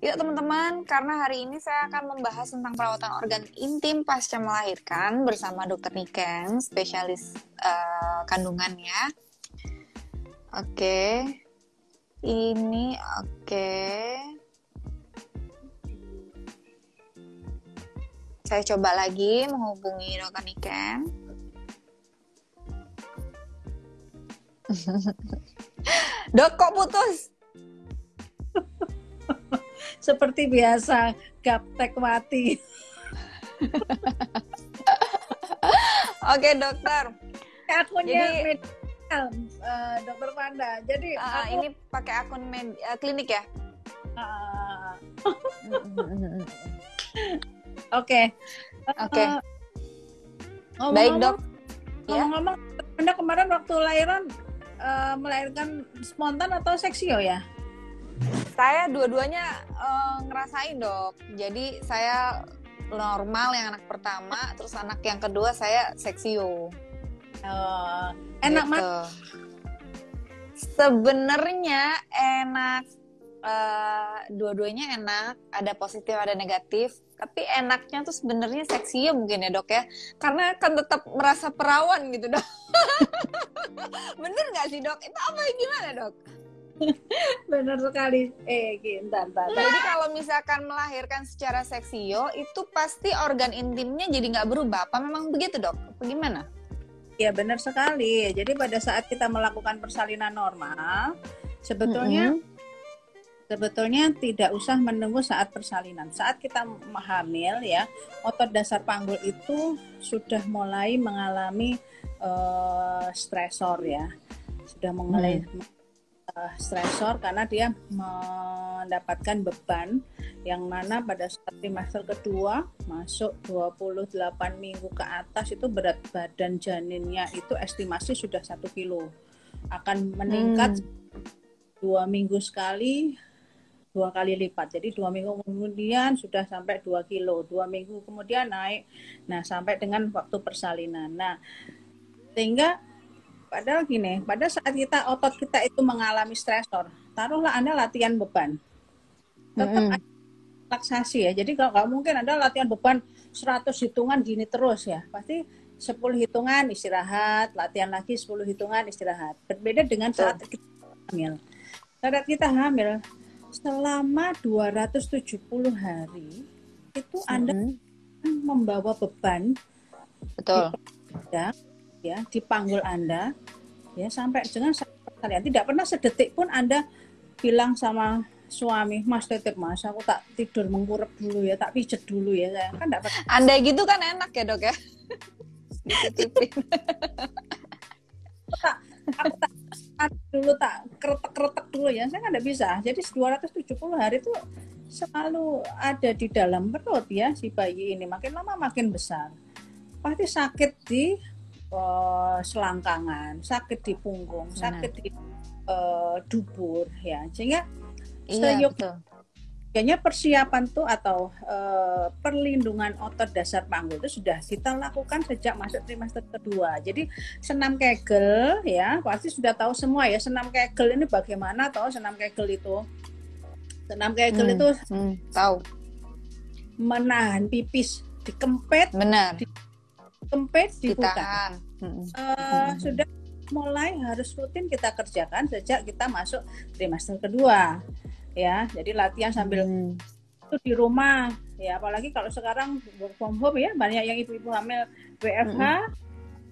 Yuk teman-teman, karena hari ini saya akan membahas tentang perawatan organ intim pasca melahirkan bersama Dr. Niken, spesialis kandungan ya. Oke, ini oke. Saya coba lagi menghubungi Dr. Niken. Dok, kok putus? Seperti biasa, gaptek mati. Oke dokter. Akunnya medical, Dokter Panda. Jadi ini pakai akun klinik ya? Oke. Baik dok. Ngomong-ngomong, Anda kemarin waktu lahiran melahirkan spontan atau seksio ya? Saya dua-duanya ngerasain dok. Jadi saya normal yang anak pertama, terus anak yang kedua saya seksio. Enak gitu. banget. Sebenarnya enak, dua-duanya enak. Ada positif, ada negatif. Tapi enaknya tuh sebenarnya seksio mungkin ya dok ya. Karena kan tetap merasa perawan gitu dok. Bener nggak sih dok? Itu apa gimana dok? Benar sekali. Bentar. Jadi kalau misalkan melahirkan secara seksio itu pasti organ intimnya jadi nggak berubah. Apa memang begitu dok? Apa gimana? Ya benar sekali. Jadi pada saat kita melakukan persalinan normal, sebetulnya tidak usah menunggu saat persalinan. Saat kita hamil ya, otot dasar panggul itu sudah mulai mengalami stresor ya. Sudah mengalami stresor karena dia mendapatkan beban yang mana pada saat trimester kedua masuk 28 minggu ke atas itu berat badan janinnya itu estimasi sudah 1 kilo, akan meningkat 2 minggu sekali 2 kali lipat. Jadi 2 minggu kemudian sudah sampai 2 kilo, 2 minggu kemudian naik, nah sampai dengan waktu persalinan. Nah sehingga padahal gini, pada saat otot kita itu mengalami stresor, taruhlah Anda latihan beban, tetap ada relaksasi ya. Jadi kalau nggak mungkin Anda latihan beban 100 hitungan gini terus ya, pasti 10 hitungan istirahat, latihan lagi 10 hitungan istirahat. Berbeda dengan saat kita hamil. Saat kita hamil, selama 270 hari itu Anda membawa beban. Betul. Ya, di panggul Anda ya sampai dengan persalinan. Tidak pernah sedetik pun Anda bilang sama suami, Mas titip Mas, aku tak tidur mengkurep dulu ya, tak pijet dulu ya. Saya kan enggak pernah. Andai gitu kan enak ya dok ya. Dititipin. aku dulu tak kretek dulu ya. Saya kan enggak bisa. Jadi 270 hari itu selalu ada di dalam perut ya si bayi ini. Makin lama makin besar. Pasti sakit di selangkangan, sakit di punggung, sakit di dubur ya. Sehingga seyogyanya persiapan tuh atau perlindungan otot dasar panggul itu sudah kita lakukan sejak masuk trimester kedua. Jadi senam Kegel ya, pasti sudah tahu semua ya senam Kegel ini bagaimana. Tahu senam Kegel itu? Senam Kegel itu tahu. Menahan pipis, dikempet. Benar. Kempit dibuka. Sudah mulai harus rutin kita kerjakan sejak kita masuk trimester kedua ya. Jadi latihan sambil itu di rumah ya, apalagi kalau sekarang work from home ya, banyak yang ibu-ibu hamil WFH.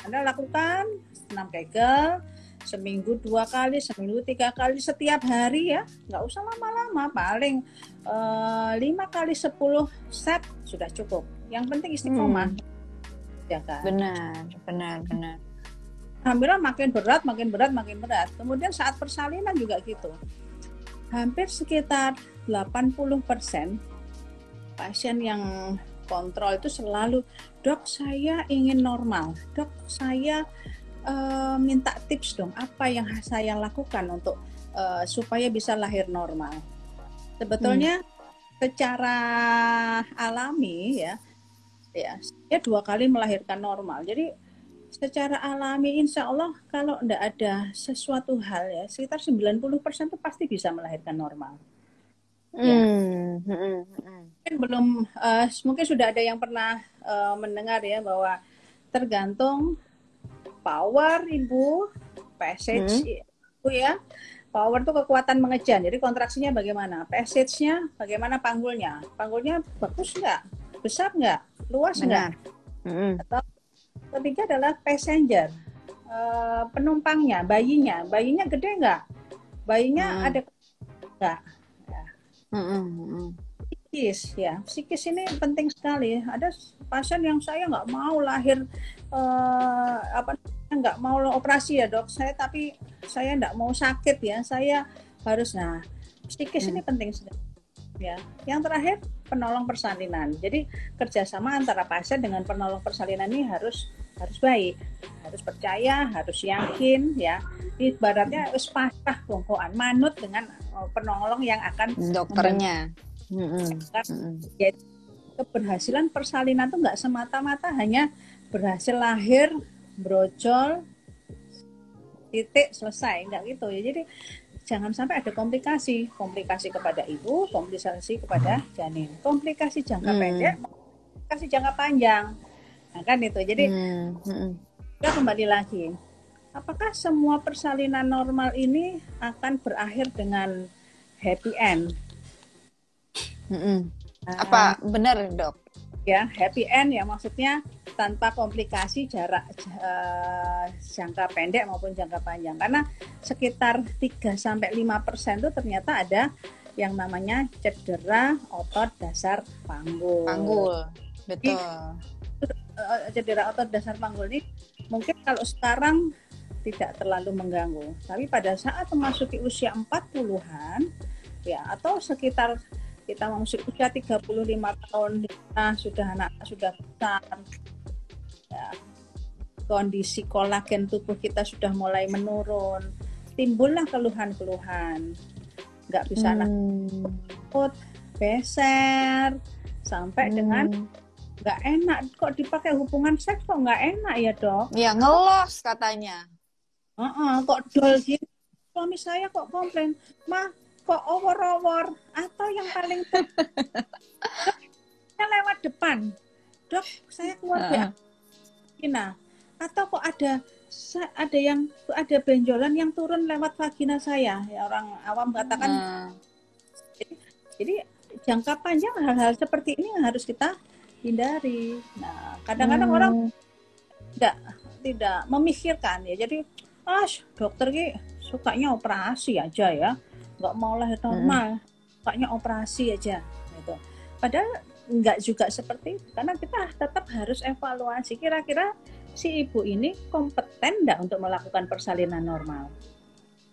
Anda lakukan senam Kegel seminggu 2 kali, seminggu 3 kali setiap hari ya, nggak usah lama-lama, paling 5 kali 10 set sudah cukup. Yang penting istiqomah. Kan? Benar. Hamilan makin berat. Kemudian saat persalinan juga gitu. Hampir sekitar 80% pasien yang kontrol itu selalu, dok saya ingin normal, dok saya minta tips dong, apa yang saya lakukan untuk supaya bisa lahir normal. Sebetulnya secara alami ya dia 2 kali melahirkan normal. Jadi secara alami insya Allah kalau tidak ada sesuatu hal ya, sekitar 90% itu pasti bisa melahirkan normal. Ya. Hmm, hmm, hmm. Mungkin belum, mungkin sudah ada yang pernah mendengar ya bahwa tergantung power ibu, Hmm. passage ibu ya. Power itu kekuatan mengejar. Jadi kontraksinya bagaimana? Passage-nya bagaimana panggulnya? Panggulnya bagus nggak? Besar nggak? Luas nggak? Benar. Hmm. Atau ketiga adalah passenger, penumpangnya, bayinya. Bayinya gede nggak? Bayinya Hmm. ada nggak? Ya, Hmm. Hmm. psikis ya, psikis ini penting sekali. Ada pasien yang saya nggak mau lahir, apa, nggak mau operasi ya dok, saya tapi saya nggak mau sakit ya, saya harus. Nah, psikis ini Hmm. penting sekali ya. Yang terakhir, penolong persalinan. Jadi kerjasama antara pasien dengan penolong persalinan ini harus baik, harus percaya, harus yakin ya. Ibaratnya wis pasrah bongkoan manut dengan penolong yang akan membantu. Dokternya. Hmm. Hmm. Jadi keberhasilan persalinan itu nggak semata-mata hanya berhasil lahir, brojol, titik, selesai, nggak gitu ya. Jadi jangan sampai ada komplikasi, komplikasi kepada ibu, komplikasi kepada janin, komplikasi jangka pendek, Hmm. komplikasi jangka panjang. Nah kan itu. Jadi Hmm. Hmm. kita kembali lagi, apakah semua persalinan normal ini akan berakhir dengan happy end? Hmm. Nah, Apa benar dok? ya happy end ya maksudnya tanpa komplikasi jarak jangka pendek maupun jangka panjang, karena sekitar 3-5% itu ternyata ada yang namanya cedera otot dasar panggul. Panggul. Jadi Betul. cedera otot dasar panggul ini mungkin kalau sekarang tidak terlalu mengganggu, tapi pada saat memasuki usia 40-an ya, atau sekitar kita memasuki usia 35 tahun, nah, sudah anak sudah besar ya, kondisi kolagen tubuh kita sudah mulai menurun, timbullah keluhan-keluhan, nggak bisa Hmm. nakut, beser, sampai dengan Hmm. nggak enak, kok dipakai hubungan seks kok nggak enak ya dok, Ya ngelos katanya. kok dol gitu, suami saya kok komplain, mah kok over-over, atau yang paling saya lewat depan, dok saya keluar BA, Heeh. nah, atau kok ada benjolan yang turun lewat vagina saya, ya orang awam katakan. Heeh. Jadi jangka panjang hal-hal seperti ini yang harus kita hindari. Nah, kadang-kadang orang Hmm. tidak tidak memikirkan ya. Jadi, dokter ki sukanya operasi aja ya, nggak mau lahir Hmm. normal, sukanya operasi aja. Gitu. Padahal nggak juga seperti itu, karena kita tetap harus evaluasi kira-kira si ibu ini kompeten nggak untuk melakukan persalinan normal.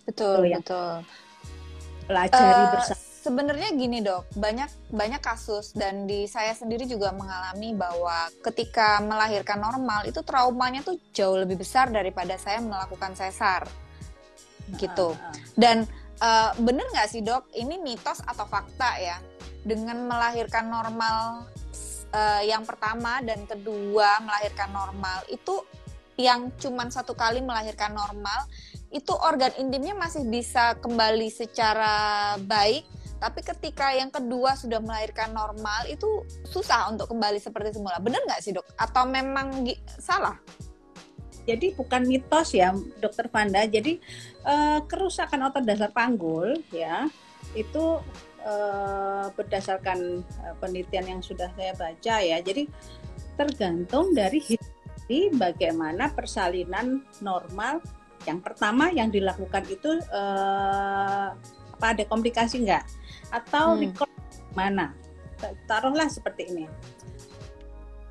Itu Betul, yang betul. pelajari bersama. Sebenarnya gini dok, banyak banyak kasus dan di saya sendiri juga mengalami bahwa ketika melahirkan normal itu traumanya tuh jauh lebih besar daripada saya melakukan sesar gitu. Dan bener nggak sih dok, ini mitos atau fakta ya? Dengan melahirkan normal yang pertama dan kedua melahirkan normal itu yang cuman satu kali melahirkan normal itu organ intimnya masih bisa kembali secara baik, tapi ketika yang kedua sudah melahirkan normal itu susah untuk kembali seperti semula. Benar nggak sih dok? Atau memang salah? Jadi bukan mitos ya, Dokter Vanda. Jadi kerusakan otot dasar panggul ya itu berdasarkan penelitian yang sudah saya baca ya. Jadi tergantung dari history bagaimana persalinan normal yang pertama yang dilakukan itu, apa ada komplikasi nggak? Atau record mana? Taruhlah seperti ini.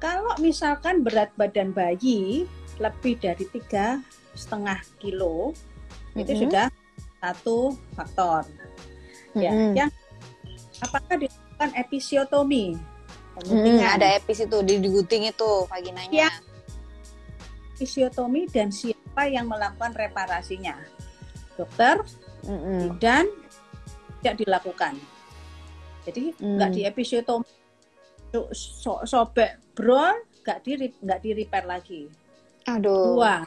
Kalau misalkan berat badan bayi lebih dari 3,5 kilo, itu sudah satu faktor. Ya, yang apakah dilakukan episiotomi? Ada episiotomi itu diguting itu vaginanya. Ya, episiotomi dan siapa yang melakukan reparasinya? Dokter dan tidak dilakukan. Jadi nggak di episiotomi, sobek brol, nggak di repair lagi. Aduh. 2.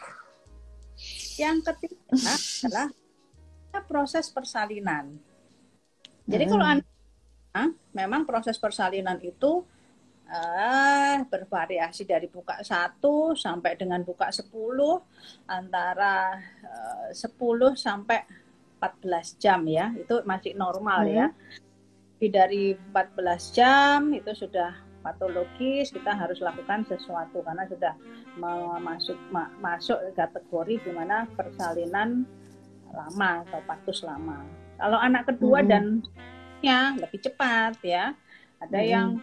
Yang ketiga adalah proses persalinan. Jadi kalau memang proses persalinan itu bervariasi dari buka 1 sampai dengan buka 10, antara 10 sampai 14 jam ya, itu masih normal ya. Lebih dari 14 jam itu sudah patologis, kita harus lakukan sesuatu karena sudah masuk kategori di mana persalinan lama atau patus lama. Kalau anak kedua dan ya lebih cepat ya, ada yang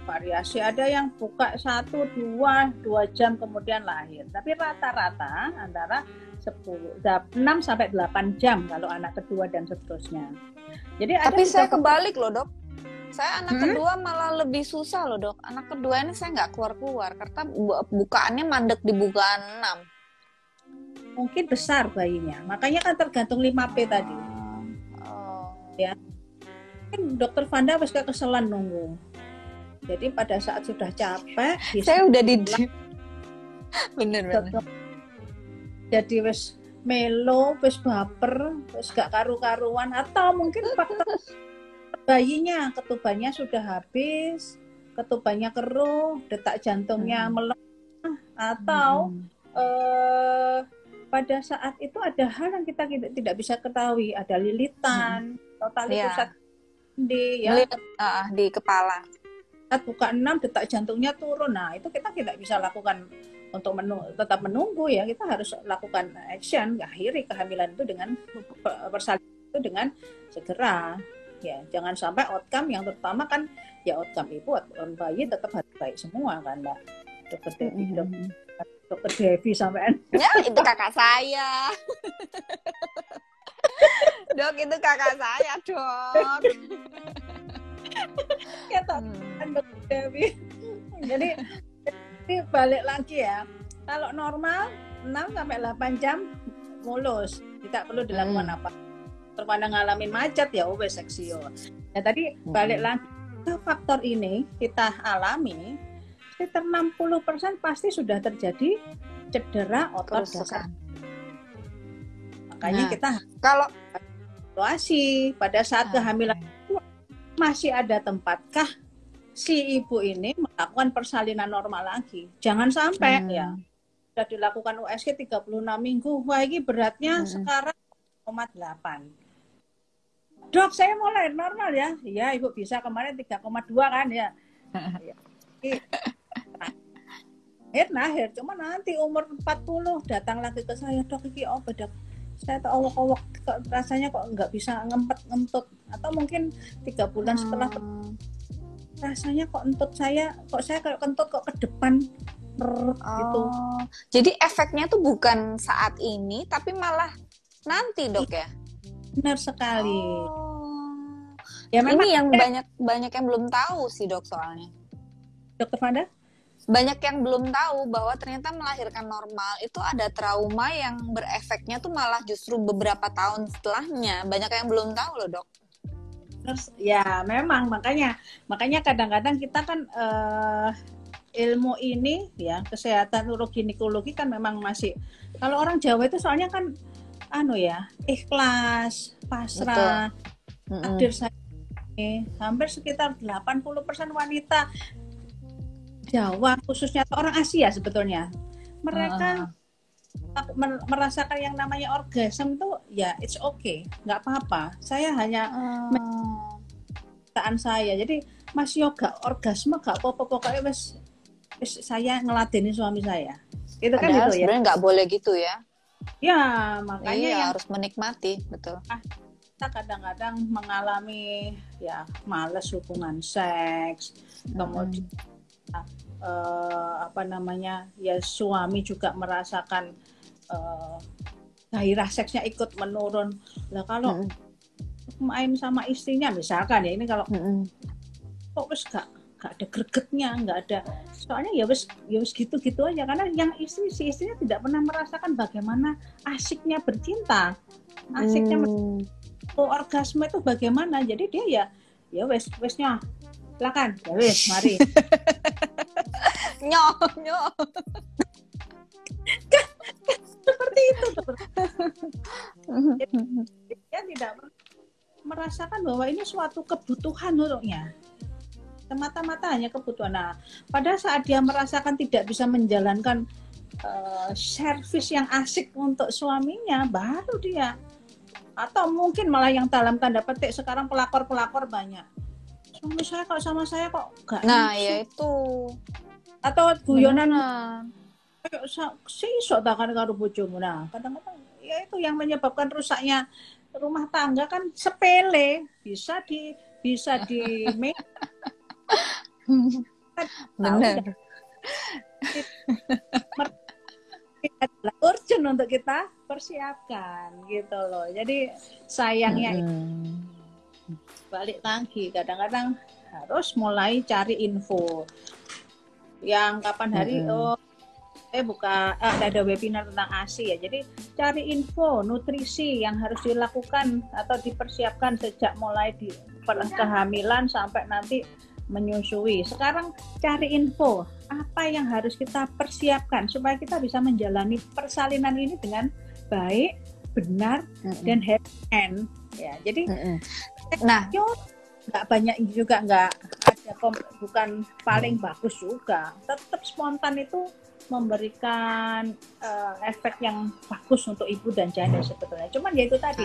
variasi, ada yang buka 1-2 jam kemudian lahir, tapi rata-rata antara 6 sampai 8 jam kalau anak kedua dan seterusnya. Jadi tapi saya kebalik loh dok, saya anak kedua malah lebih susah loh dok. Anak kedua ini saya nggak keluar karena bukaannya mandek di bukaan 6. Mungkin besar bayinya, makanya kan tergantung 5P tadi. Ya, mungkin dokter Vanda pasti keselan nunggu. Jadi pada saat sudah capek, saya udah di bener. Jadi wes melo, wes baper, wes gak karu-karuan, atau mungkin faktor bayinya ketubannya sudah habis, ketubannya keruh, detak jantungnya melemah, atau pada saat itu ada hal yang kita tidak bisa ketahui, ada lilitan, tali pusat di kepala. Saat buka 6 detak jantungnya turun, nah itu kita tidak bisa lakukan untuk tetap menunggu ya, kita harus lakukan action, akhiri kehamilan itu dengan persalinan itu dengan segera ya, jangan sampai outcome yang terutama kan ya outcome ibu, outcome bayi tetap harus baik semua kan Mbak. Dokter Devi sampai ya itu kakak saya. Dok itu kakak saya dok. Ya Dokter Devi. Jadi ini balik lagi ya, kalau normal 6 sampai 8 jam mulus, tidak perlu dilakukan apa. Terpandang ngalamin macet ya wes seksio. Ya tadi balik lagi ke faktor ini kita alami sekitar 60% pasti sudah terjadi cedera otot dasar. Makanya kita kalau evaluasi pada saat kehamilan itu masih ada tempatkah si ibu ini melakukan persalinan normal lagi. Jangan sampai ya sudah dilakukan USG 36 minggu, wah ini beratnya sekarang 0,8. Dok, saya mau lahir normal ya. Iya, ibu bisa kemarin 3,2 kan ya. Lahir, cuma nanti umur 40 datang lagi ke saya, dok ini apa dok? Saya tahu awak rasanya kok nggak bisa ngempet-ngentut, atau mungkin 3 bulan setelah rasanya kok entut saya kayak kentut kok ke depan gitu. Jadi efeknya tuh bukan saat ini tapi malah nanti dok ya. Benar sekali. Ya memang ini yang banyak yang belum tahu sih dok soalnya. Dokter Vanda? Banyak yang belum tahu bahwa ternyata melahirkan normal itu ada trauma yang berefeknya tuh malah justru beberapa tahun setelahnya. Banyak yang belum tahu loh dok. Ya memang makanya kadang-kadang kita kan ilmu ini ya, kesehatan uroginekologi kan memang masih, kalau orang Jawa itu soalnya kan ikhlas, pasrah, takdir saya. Hampir sekitar 80% wanita Jawa khususnya orang Asia sebetulnya mereka merasakan yang namanya orgasme itu ya it's okay, nggak apa-apa. Saya hanya saya, jadi Mas Yoga orgasme gak apa-apa, pokoknya wes saya ngeladenin suami saya. Itu kan gitu ya. Sebenarnya nggak boleh gitu ya. Ya makanya harus menikmati, betul. Kita kadang-kadang mengalami ya males hubungan seks, kemudian ya suami juga merasakan gairah seksnya ikut menurun. Lah kalau main sama istrinya misalkan ya, ini kalau kok wes gak ada gregetnya, nggak ada, soalnya ya wes gitu-gitu aja, karena yang si istrinya tidak pernah merasakan bagaimana asiknya bercinta, asiknya orgasme itu bagaimana. Jadi dia ya wesnya silakan ya wes mari nyo seperti itu. Dia tidak merasakan bahwa ini suatu kebutuhan untuknya, semata-mata hanya kebutuhan. Nah, pada saat dia merasakan tidak bisa menjalankan servis yang asik untuk suaminya, baru dia, atau mungkin malah yang dalam tanda petik sekarang pelakor-pelakor banyak. Suami saya kok sama saya kok gak Nah, nafsu. ya itu. Atau guyonan Beneran. kayak sesok takkan karo bojomu. Nah, kadang-kadang ya itu yang menyebabkan rusaknya rumah tangga kan sepele, bisa di tahu dan Bener. adalah urgent untuk kita persiapkan gitu loh. Jadi sayangnya balik lagi kadang-kadang harus mulai cari info yang kapan hari ada webinar tentang ASI ya. Jadi cari info nutrisi yang harus dilakukan atau dipersiapkan sejak mulai di kehamilan sampai nanti menyusui. Sekarang cari info apa yang harus kita persiapkan supaya kita bisa menjalani persalinan ini dengan baik, benar, dan happy end. Ya, jadi nah, nggak banyak juga, nggak ada bukan paling bagus juga. Tetap spontan itu memberikan efek yang bagus untuk ibu dan janin sebetulnya. Cuman ya itu tadi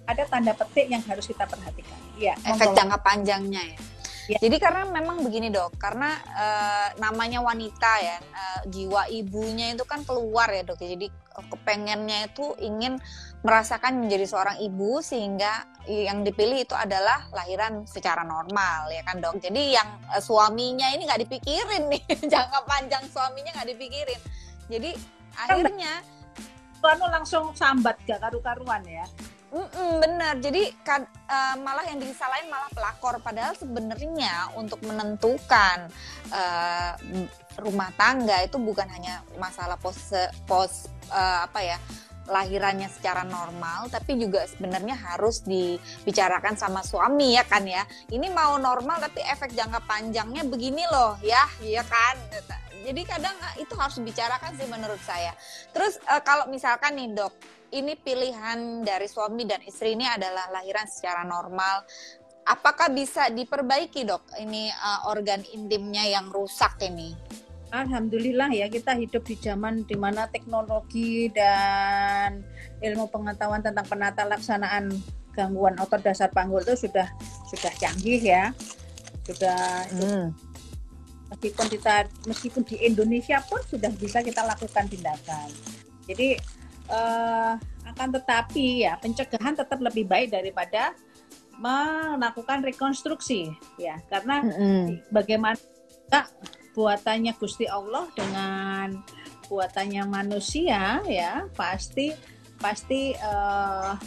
ada tanda petik yang harus kita perhatikan. Ya, efek jangka panjangnya ya. Ya. Jadi karena memang begini dok, karena namanya wanita ya, jiwa ibunya itu kan keluar ya dok. Jadi kepengennya itu ingin merasakan menjadi seorang ibu, sehingga yang dipilih itu adalah lahiran secara normal ya kan dok. Jadi yang suaminya ini nggak dipikirin nih, jangka panjang suaminya nggak dipikirin. Jadi akhirnya langsung sambat gak karu-karuan ya. Benar, jadi malah yang disalahin malah pelakor, padahal sebenarnya untuk menentukan rumah tangga itu bukan hanya masalah lahirannya secara normal, tapi juga sebenarnya harus dibicarakan sama suami ya kan ya. Ini mau normal tapi efek jangka panjangnya begini loh ya kan. Jadi kadang itu harus dibicarakan sih menurut saya. Terus kalau misalkan nih dok, ini pilihan dari suami dan istri ini adalah lahiran secara normal. Apakah bisa diperbaiki dok? Ini organ intimnya yang rusak ini. Alhamdulillah ya, kita hidup di zaman di mana teknologi dan ilmu pengetahuan tentang penata laksanaan gangguan otot dasar panggul itu sudah canggih ya. Meskipun di Indonesia pun sudah bisa kita lakukan tindakan. Jadi akan tetapi ya pencegahan tetap lebih baik daripada melakukan rekonstruksi ya, karena bagaimana buatannya Gusti Allah dengan buatannya manusia ya pasti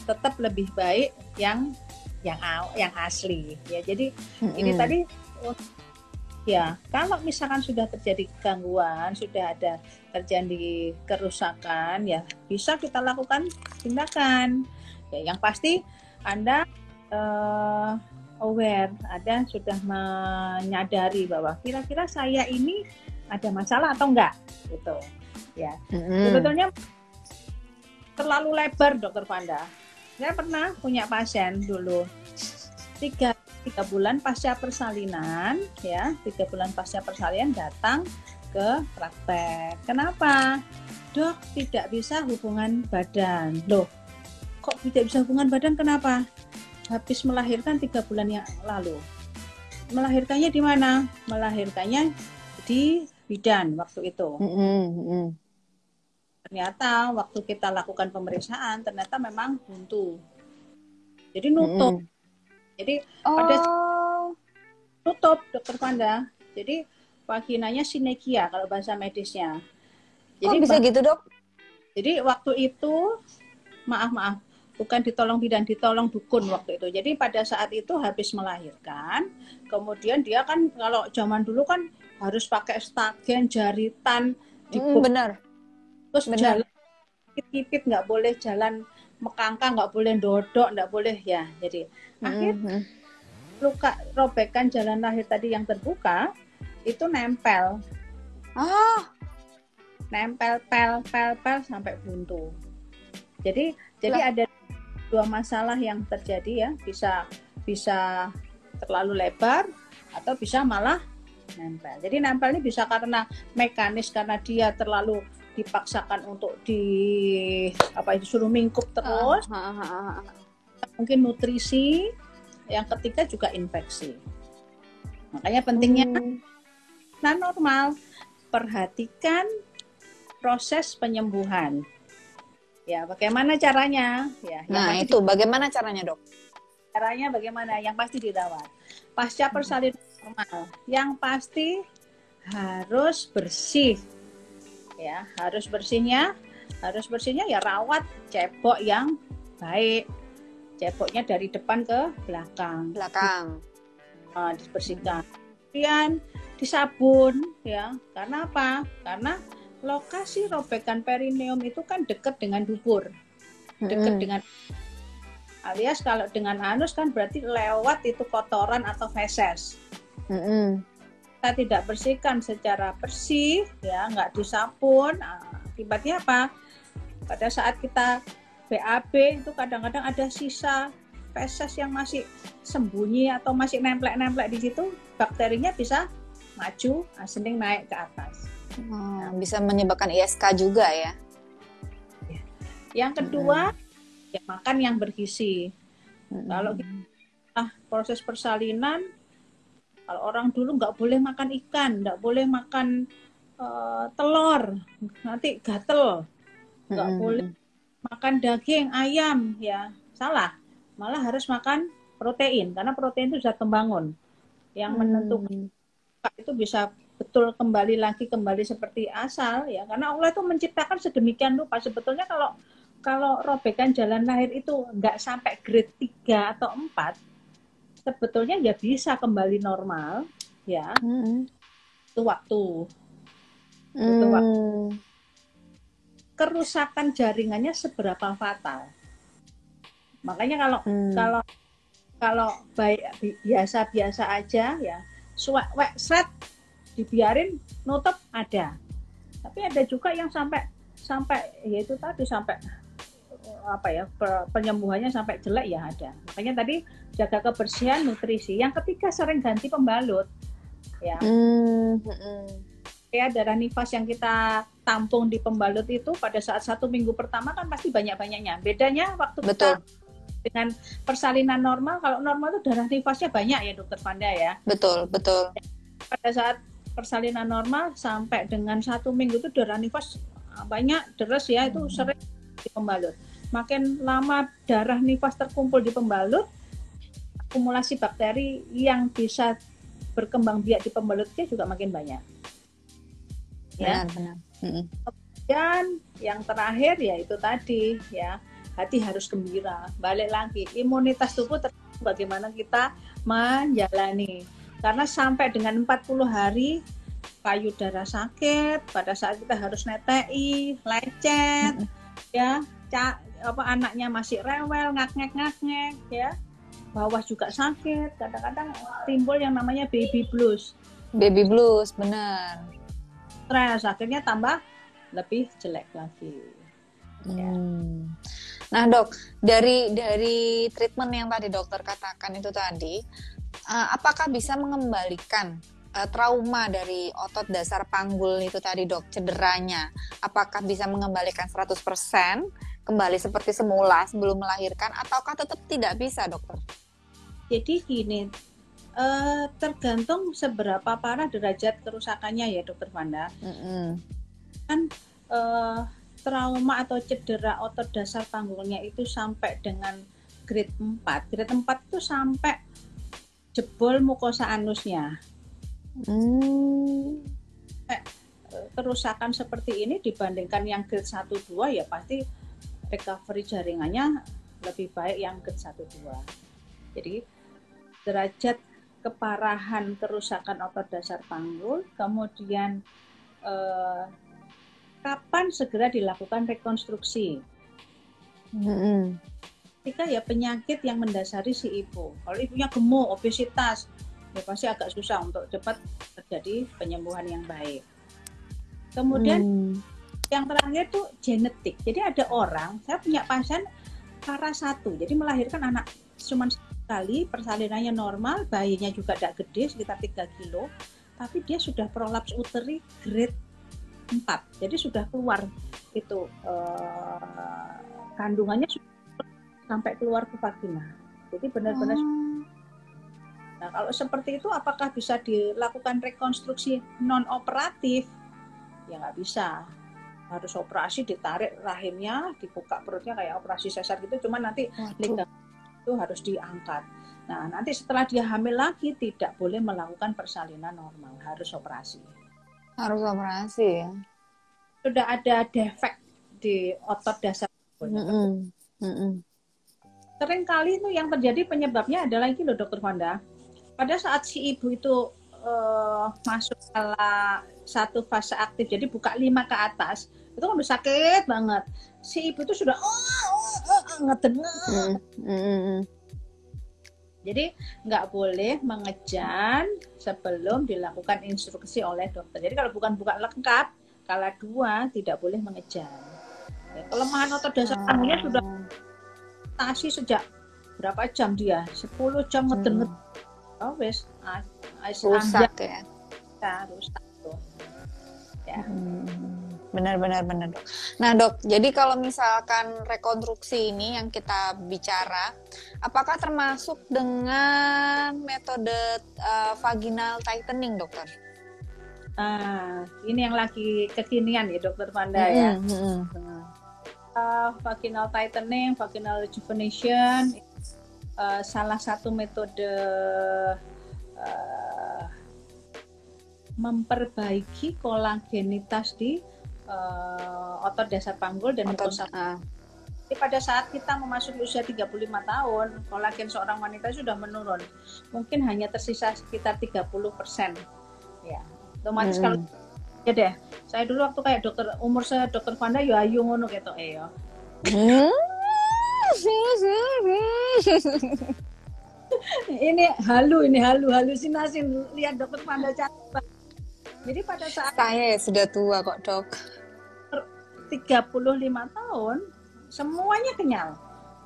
tetap lebih baik yang asli ya. Jadi ini tadi ya, kalau misalkan sudah terjadi gangguan, sudah ada terjadi kerusakan, ya bisa kita lakukan tindakan. Ya, yang pasti Anda aware, Anda sudah menyadari bahwa kira-kira saya ini ada masalah atau enggak, gitu. Ya, sebetulnya terlalu lebar, Dokter Vanda. Saya pernah punya pasien dulu 3 bulan pasca persalinan ya, 3 bulan pasca persalinan datang ke praktek. Kenapa? Dok, tidak bisa hubungan badan. Loh, kok tidak bisa hubungan badan? Kenapa? Habis melahirkan 3 bulan yang lalu. Melahirkannya di mana? Melahirkannya di bidan waktu itu. Ternyata waktu kita lakukan pemeriksaan, ternyata memang buntu. Jadi nutup. Jadi pada tutup, Dokter Vanda. Jadi vaginanya sinekia kalau bahasa medisnya. Jadi bisa gitu dok? Jadi waktu itu maaf bukan ditolong bidan, ditolong dukun waktu itu. Jadi pada saat itu habis melahirkan, kemudian dia kan kalau zaman dulu kan harus pakai stagen, jaritan, benar. Terus jalan kipit nggak boleh jalan mekangkang, nggak boleh dodok, nggak boleh ya. Jadi akhirnya luka robekan jalan lahir tadi yang terbuka itu nempel. Nempel pel sampai buntu. Jadi ada dua masalah yang terjadi ya, bisa terlalu lebar atau bisa malah nempel. Jadi nempel ini bisa karena mekanis, karena dia terlalu dipaksakan untuk disuruh mingkup terus. Mungkin nutrisi. Yang ketiga juga infeksi. Makanya pentingnya normal, perhatikan proses penyembuhan. Ya, bagaimana caranya? Ya, nah, itu bagaimana caranya, Dok? Caranya bagaimana? Yang pasti dirawat. Pasca persalinan normal, yang pasti harus bersih. Ya, harus bersihnya ya rawat cebok yang baik. Ceboknya dari depan ke belakang. Dibersihkan. Kemudian disabun ya. Karena apa? Karena lokasi robekan perineum itu kan dekat dengan dubur, dekat dengan, alias kalau dengan anus kan berarti lewat itu kotoran atau feses. Kita tidak bersihkan secara bersih ya, nggak disabun, akibatnya apa? Pada saat kita BAB itu kadang-kadang ada sisa feses yang masih sembunyi atau masih nemplek-nemplek di situ, bakterinya bisa maju, sening naik ke atas. Bisa menyebabkan ISK juga ya. Yang kedua, ya makan yang bergizi. Kalau kita proses persalinan, kalau orang dulu nggak boleh makan ikan, nggak boleh makan telur, nanti gatel, nggak boleh makan daging ayam, ya salah. Malah harus makan protein, karena protein itu zat pembangun yang menentukan itu bisa betul kembali seperti asal ya, karena Allah itu menciptakan sedemikian rupa. Sebetulnya kalau robekan jalan lahir itu nggak sampai grade 3 atau 4, sebetulnya ya bisa kembali normal ya. Itu waktu. Kerusakan jaringannya seberapa fatal. Makanya kalau biasa aja ya, seret dibiarin nutup ada, tapi ada juga yang sampai yaitu tadi sampai penyembuhannya sampai jelek ya ada. Makanya tadi jaga kebersihan, nutrisi. Yang ketiga sering ganti pembalut ya. Ya, darah nifas yang kita tampung di pembalut itu pada saat 1 minggu pertama kan pasti banyak-banyaknya. Bedanya waktu kita dengan persalinan normal, kalau normal itu darah nifasnya banyak ya Dokter Vanda ya. Betul. Pada saat persalinan normal sampai dengan 1 minggu itu darah nifas banyak, deres ya, itu sering di pembalut. Makin lama darah nifas terkumpul di pembalut, akumulasi bakteri yang bisa berkembang biak di pembalutnya juga makin banyak. Ya. Benar. Dan yang terakhir ya itu tadi ya, hati harus gembira. Balik lagi, imunitas tubuh tergantung bagaimana kita menjalani. Karena sampai dengan 40 hari payudara sakit, pada saat kita harus netei, lecet, ya, anaknya masih rewel, ngak-ngek ya, bawah juga sakit, kadang-kadang timbul yang namanya baby blues. Baby blues, benar. Stres, akhirnya tambah lebih jelek lagi. Ya. Nah Dok, dari treatment yang tadi dokter katakan itu tadi, apakah bisa mengembalikan trauma dari otot dasar panggul itu tadi Dok, cederanya? Apakah bisa mengembalikan 100% kembali seperti semula sebelum melahirkan, ataukah tetap tidak bisa Dokter? Jadi gini, tergantung seberapa parah derajat kerusakannya ya Dokter Vanda. Kan trauma atau cedera otot dasar panggulnya itu sampai dengan grade 4. Grade 4 itu sampai jebol mukosa anusnya. Kerusakan seperti ini dibandingkan yang grade 1-2 ya pasti recovery jaringannya lebih baik yang grade 1-2. Jadi derajat keparahan kerusakan otot dasar panggul, kemudian kapan segera dilakukan rekonstruksi. Ketika ya penyakit yang mendasari si ibu. Kalau ibunya gemuk, obesitas, ya pasti agak susah untuk cepat terjadi penyembuhan yang baik. Kemudian yang terakhir tuh genetik. Jadi ada orang, saya punya pasien para satu. Jadi melahirkan anak cuma sekali, persalinannya normal, bayinya juga tidak gede, sekitar 3 kilo, tapi dia sudah prolaps uteri grade 4. Jadi sudah keluar itu kandungannya sampai keluar ke vagina. Jadi benar-benar. Nah, kalau seperti itu apakah bisa dilakukan rekonstruksi non operatif? Ya nggak bisa. Harus operasi, ditarik rahimnya, dibuka perutnya kayak operasi sesar gitu, cuman nanti ligang itu harus diangkat. Nah, nanti setelah dia hamil lagi tidak boleh melakukan persalinan normal, harus operasi. Harus operasi ya. Sudah ada defek di otot dasar. Sering kali itu yang terjadi penyebabnya adalah ini loh Dokter Wanda. Pada saat si ibu itu masuk kala satu fase aktif, jadi buka 5 ke atas, itu kan udah sakit banget. Si ibu itu sudah ngedengar. Jadi nggak boleh mengejan sebelum dilakukan instruksi oleh dokter. Jadi kalau bukan buka lengkap, kala 2 tidak boleh mengejan. Ya, kelemahan otot dasar panggulnya sudah tasi sejak berapa jam dia? 10 jam ngeden. Oh wes, rusak ya. Rusak tuh. Ya. Benar dok. Nah dok, jadi kalau misalkan rekonstruksi ini yang kita bicara, apakah termasuk dengan metode vaginal tightening dokter? Ini yang lagi kekinian ya Dokter Wanda ya. Vaginal tightening, vaginal rejuvenation, salah satu metode memperbaiki kolagenitas di otot dasar panggul dan mukosa. Jadi pada saat kita memasuki usia 35 tahun, kolagen seorang wanita sudah menurun. Mungkin hanya tersisa sekitar 30%. Ya, otomatis kalau ya deh. Saya dulu waktu kayak dokter umur saya Dokter Wanda ya ayu ngono gitu ya. ini halusinasi lihat Dokter Wanda cantik. Jadi pada saat saya sudah tua kok dok. 35 tahun semuanya kenyal.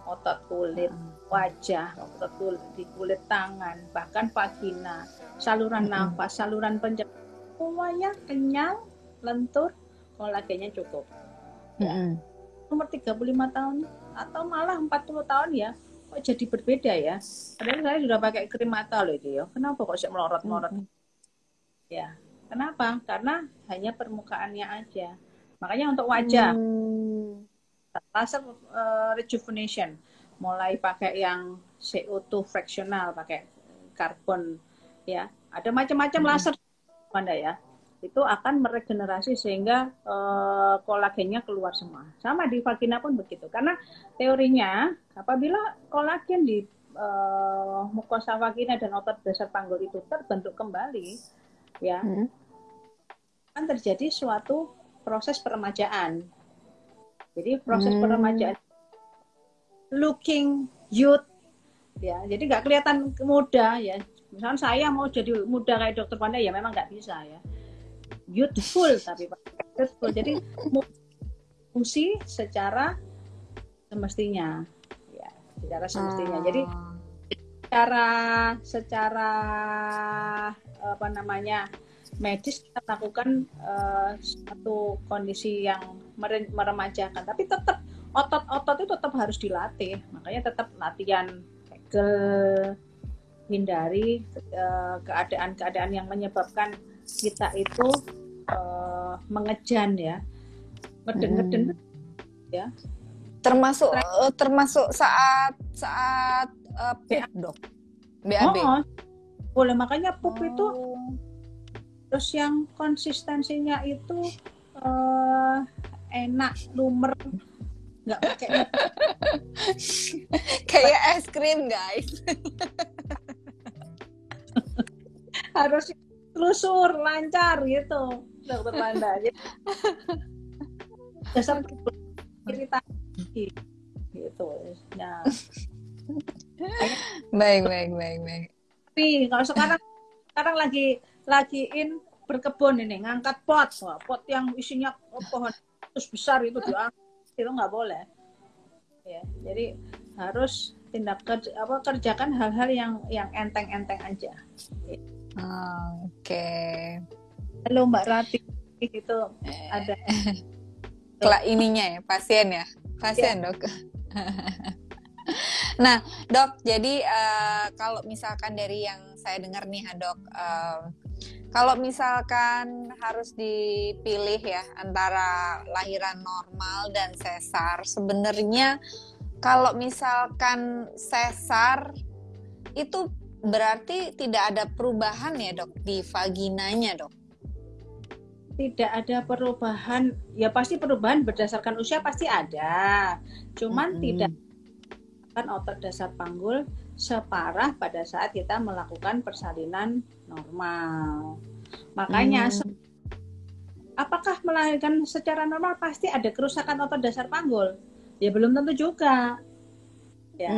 Otot kulit, wajah, otot kulit, di kulit tangan, bahkan vagina, saluran nafas, saluran pencernaan, semuanya kenyal, lentur, kolagennya cukup. Ya. Umur 35 tahun atau malah 40 tahun ya, kok jadi berbeda ya. Padahal saya sudah pakai krim mata loh itu ya. Kenapa kok saya melorot-melorot? Ya, kenapa? Karena hanya permukaannya aja. Makanya untuk wajah, laser rejuvenation, mulai pakai yang CO2 fractional, pakai karbon, ya. Ada macam-macam laser, Anda ya. Itu akan meregenerasi sehingga kolagennya keluar semua. Sama di vagina pun begitu. Karena teorinya apabila kolagen di mukosa vagina dan otot dasar panggul itu terbentuk kembali, ya, akan terjadi suatu proses peremajaan. Jadi proses peremajaan looking youth, ya. Jadi nggak kelihatan muda ya. Misalnya saya mau jadi muda kayak Dokter Wanda ya memang nggak bisa ya. Youthful tapi youthful. Jadi fungsi secara semestinya, ya, secara semestinya. Jadi secara apa namanya medis kita lakukan suatu kondisi yang meremajakan, tapi tetap otot-otot itu tetap harus dilatih. Makanya tetap latihan Kegel, hindari keadaan-keadaan yang menyebabkan kita itu mengejan ya, ngeden-ngeden ya. Termasuk saat pup dok, BAB. Boleh, makanya pup itu terus yang konsistensinya itu enak, lumer, nggak pakai kayak es krim guys. Harus telusur lancar gitu Dokter Wanda. Dasar iritasi gitu. Nah, baik. Tapi kalau sekarang lagi in berkebun ini, ngangkat pot yang isinya pohon terus besar itu diangkat, itu nggak boleh. Ya, jadi harus kerjakan hal-hal yang enteng-enteng aja. Oke. Halo Mbak Rati, itu ada Ininya ya, pasien ya, ya. Dok. Nah, Dok, jadi kalau misalkan dari yang saya dengar nih, Dok, kalau misalkan harus dipilih ya antara lahiran normal dan sesar, sebenarnya kalau misalkan sesar itu berarti tidak ada perubahan ya, Dok, di vaginanya, Dok? Tidak ada perubahan, ya pasti perubahan berdasarkan usia pasti ada, cuman tidak akan otot dasar panggul separah pada saat kita melakukan persalinan normal. Makanya apakah melahirkan secara normal pasti ada kerusakan otot dasar panggul? Ya belum tentu juga. Ya.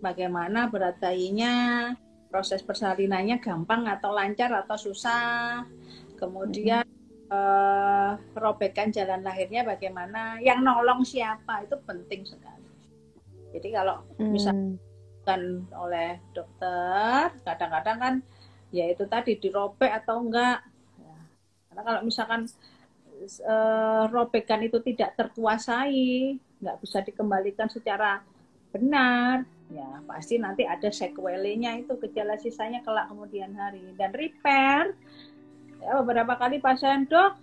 Bagaimana berat bayinya, proses persalinannya gampang atau lancar atau susah. Kemudian robekan jalan lahirnya bagaimana, yang nolong siapa, itu penting sekali. Jadi kalau misalkan oleh dokter, kadang-kadang kan ya itu tadi dirobek atau enggak. Ya. Karena kalau misalkan robekan itu tidak terkuasai, nggak bisa dikembalikan secara benar, ya pasti nanti ada sequelnya, itu gejala sisanya kelak kemudian hari. Dan repair, ya beberapa kali pasien, dok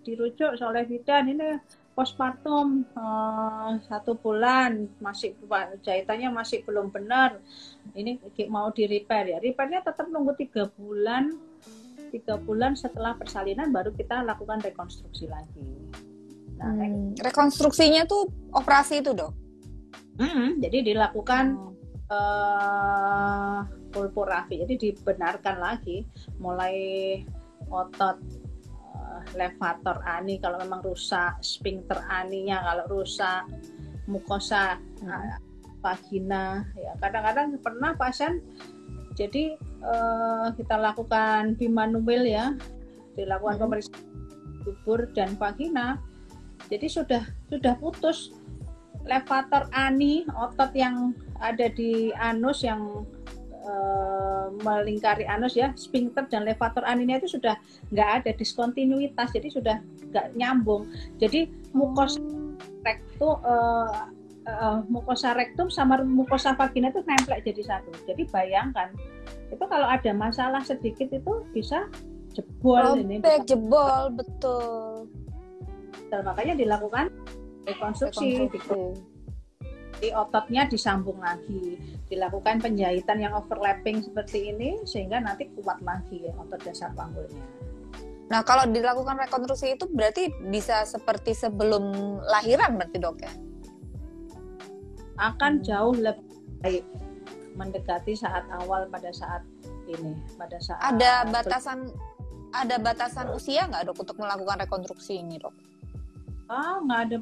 dirujuk oleh bidan, ini postpartum 1 bulan masih jahitannya masih belum benar, ini mau di repair. Ya repairnya tetap nunggu 3 bulan setelah persalinan baru kita lakukan rekonstruksi lagi. Nah, rekonstruksinya tuh operasi itu, dok? Jadi dilakukan pulporafi, jadi dibenarkan lagi mulai otot levator ani kalau memang rusak, sphincter aninya kalau rusak, mukosa vagina. Ya kadang-kadang pernah pasien jadi kita lakukan bimanual ya, dilakukan pemeriksaan dubur dan vagina. Jadi sudah putus levator ani, otot yang ada di anus yang melingkari anus ya, sphincter dan levator aninya itu sudah nggak ada, diskontinuitas, jadi sudah nggak nyambung. Jadi mukosa rektum sama mukosa vagina itu nempel jadi satu. Jadi bayangkan itu kalau ada masalah sedikit itu bisa jebol. Jebol, betul. Dan makanya dilakukan rekonstruksi. Di ototnya disambung lagi, dilakukan penjahitan yang overlapping seperti ini sehingga nanti kuat lagi otot dasar panggulnya. Nah, kalau dilakukan rekonstruksi itu berarti bisa seperti sebelum lahiran berarti, dok ya? Akan jauh lebih baik mendekati saat awal pada saat ini, pada saat ada batasan usia nggak, dok, untuk melakukan rekonstruksi ini, dok? Nggak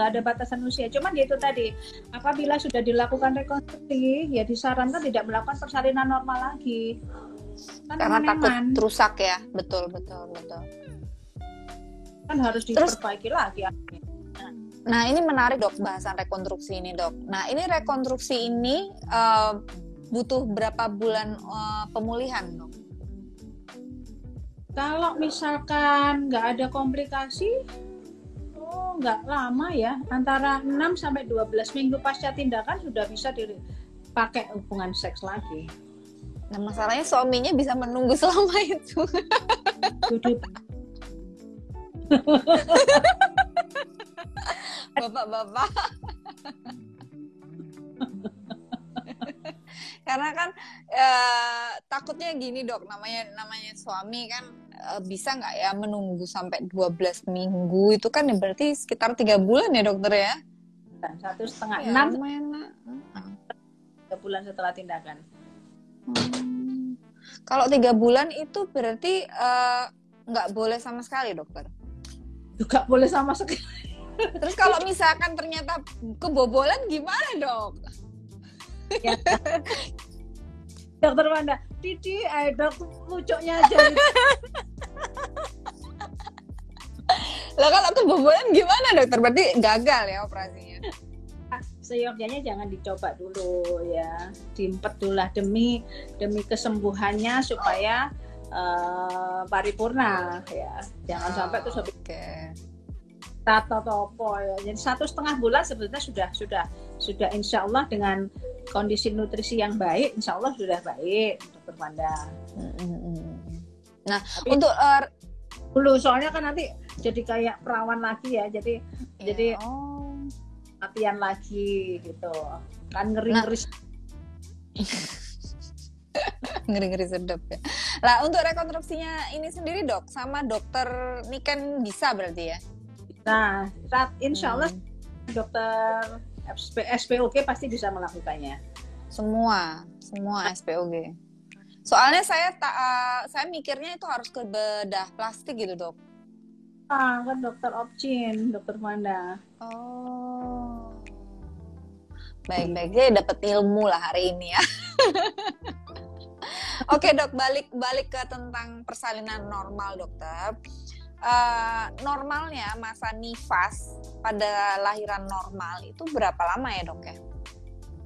ada batasan usia. Cuman itu tadi, apabila sudah dilakukan rekonstruksi, ya disarankan tidak melakukan persalinan normal lagi. Karena takut rusak ya, betul. Kan harus diperbaiki lagi. Nah ini menarik, dok, bahasan rekonstruksi ini, dok. Nah ini rekonstruksi ini butuh berapa bulan pemulihan, dok? Kalau misalkan nggak ada komplikasi, nggak lama ya, antara 6-12 minggu pasca tindakan sudah bisa dipakai hubungan seks lagi. Nah masalahnya suaminya bisa menunggu selama itu. Bapak-bapak. Karena kan takutnya gini, dok, namanya suami kan bisa nggak ya menunggu sampai 12 minggu, itu kan ya berarti sekitar 3 bulan ya, dokter ya? 1,5 3 bulan setelah tindakan. Kalau 3 bulan itu berarti nggak boleh sama sekali, dokter? Juga boleh sama sekali. Terus kalau misalkan ternyata kebobolan gimana, dok? Ya. Dokter Wanda, Didi, dok, lucunya aja. Lah kalau kebobolan gimana dokter? Berarti gagal ya operasinya? Seyogyanya jangan dicoba dulu ya, diimpet dulu lah demi kesembuhannya supaya paripurna ya. Jangan sampai terus habis tato topo ya. Jadi 1,5 bulan sebetulnya sudah insya Allah dengan kondisi nutrisi yang baik, insya Allah sudah baik dokter Wanda. Nah, tapi untuk dulu soalnya kan nanti jadi kayak perawan lagi ya, jadi latihan lagi gitu kan, ngeri-ngeri. Ngeri-ngeri sedap ya. Lah untuk rekonstruksinya ini sendiri dok, sama dokter Niken bisa berarti ya? Nah, insya Allah dokter SPOG pasti bisa melakukannya. Semua SPOG. Soalnya saya mikirnya itu harus ke bedah plastik gitu dok. Kan dokter Opcin, dokter Wanda. Oh, baik-baik, saya dapat ilmu lah hari ini ya. Oke dok, balik ke tentang persalinan normal dokter. Normalnya masa nifas pada lahiran normal itu berapa lama ya dok ya?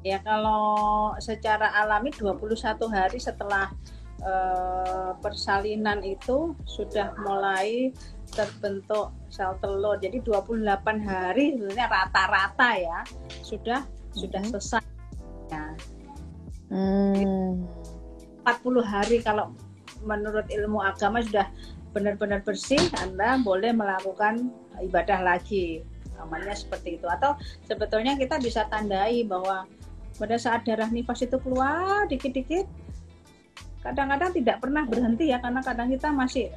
Ya kalau secara alami 21 hari setelah persalinan itu sudah mulai terbentuk sel telur. Jadi 28 hari sebenarnya rata-rata ya sudah selesai. Ya. 40 hari kalau menurut ilmu agama sudah benar-benar bersih, Anda boleh melakukan ibadah lagi. Namanya seperti itu. Atau sebetulnya kita bisa tandai bahwa pada saat darah nifas itu keluar dikit-dikit, kadang-kadang tidak pernah berhenti ya, karena kadang kita masih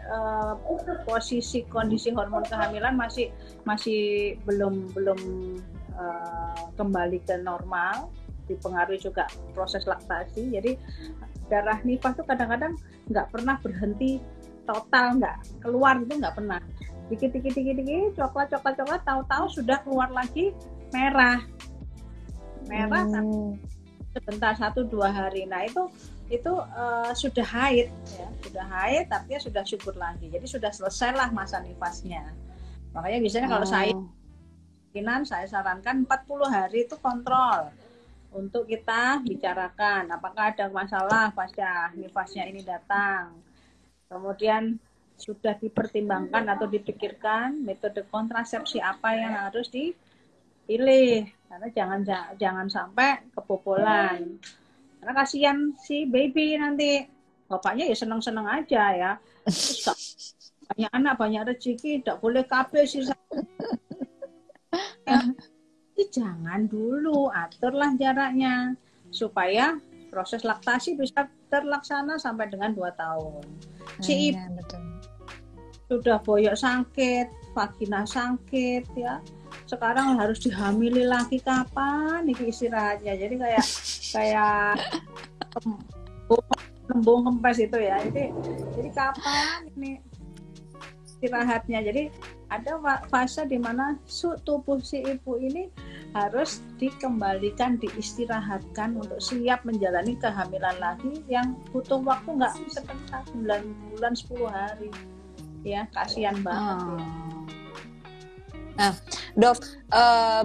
posisi kondisi hormon kehamilan masih belum kembali ke normal, dipengaruhi juga proses laktasi. Jadi darah nifas itu kadang-kadang nggak pernah berhenti total, nggak keluar itu nggak pernah. Dikit-dikit coklat, tahu-tahu sudah keluar lagi merah sebentar 1-2 hari. Nah itu sudah haid ya, sudah haid artinya sudah subur lagi, jadi sudah selesai lah masa nifasnya. Makanya biasanya kalau saya sarankan 40 hari itu kontrol untuk kita bicarakan apakah ada masalah pasca nifasnya ini datang. Kemudian sudah dipertimbangkan atau dipikirkan metode kontrasepsi apa yang harus dipilih, karena jangan sampai kebobolan. Karena kasihan si baby nanti, bapaknya ya seneng-seneng aja ya. Banyak anak, banyak rezeki, tidak boleh KB sih. Ya, jangan dulu, aturlah jaraknya supaya proses laktasi bisa terlaksana sampai dengan 2 tahun. Si ibu sudah boyok sakit, vagina sakit ya. Sekarang harus dihamili lagi, kapan nih istirahatnya? Jadi kayak lembung kempes itu ya. Jadi kapan ini istirahatnya? Jadi ada fase di mana tubuh si ibu ini harus dikembalikan, diistirahatkan untuk siap menjalani kehamilan lagi yang butuh waktu nggak sebentar, 9 bulan 10 hari. Ya, kasihan banget ya. Nah, dok,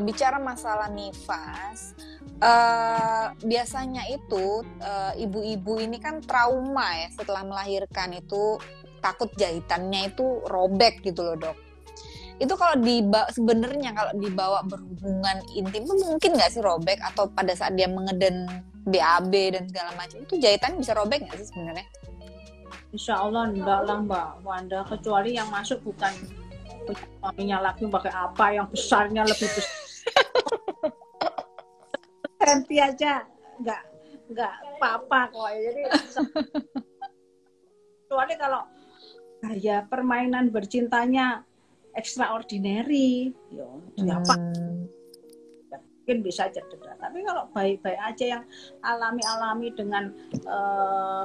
bicara masalah nifas, biasanya itu ibu-ibu ini kan trauma ya setelah melahirkan, itu takut jahitannya itu robek gitu loh dok. Itu kalau sebenarnya kalau dibawa berhubungan intim itu mungkin nggak sih robek, atau pada saat dia mengeden BAB dan segala macam itu jahitan bisa robek nggak sih sebenarnya? Insya Allah enggak lah Mbak Wanda, kecuali yang masuk bukan suaminya lagi pakai apa yang besarnya lebih besar. Senti aja nggak apa-apa kok. Jadi kecuali kalau gaya permainan bercintanya extraordinary, siapa mungkin bisa cedera. Tapi kalau baik-baik aja yang alami-alami dengan